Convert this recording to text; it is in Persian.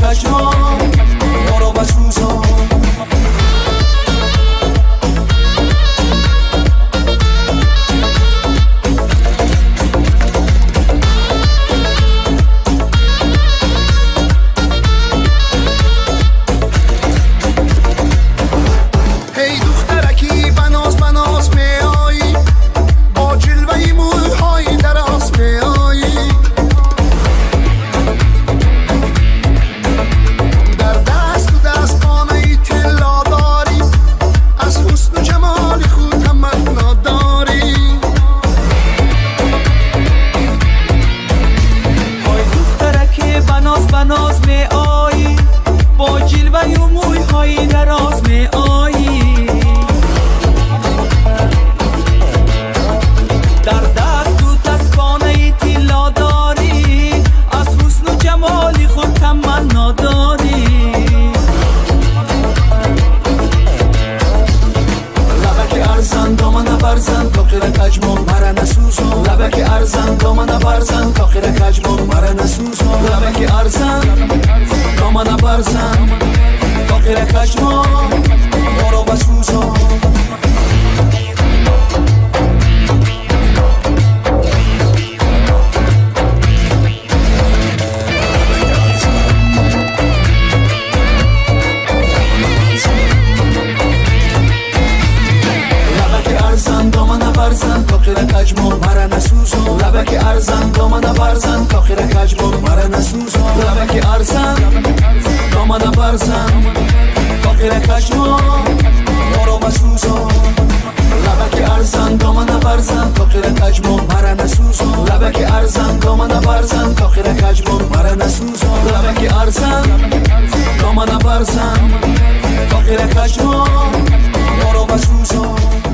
کجما برو بسوزا بناز می آیی با جلوه و موی های دراز می آیی در دست تو دستانه طلا داری از حسن و جمال خود تمنا داری لبک ارزن دامن برزن تا خیر کجمو مرا نسوزان لبک ارزن دامن برزن تا خیر کجمو مرا نسوزان لبک ارزن دامن برزن تا خیر کجمو برو بسوزان برزن تا خیر کجمو مرا نسوزان لبک ارزن دامن برزن تا خیر کجمو مرا نسوزان لبک ارزن دامن برزن تا خیر کجمو برو بسوزان لبک ارزن دامن برزن تا خیر کجمو مرا نسوزان لبک ارزن دامن برزن تا خیر کجمو مرا نسوزان لبک ارزن دامن برزن تا خیر کجمو برو بسوزان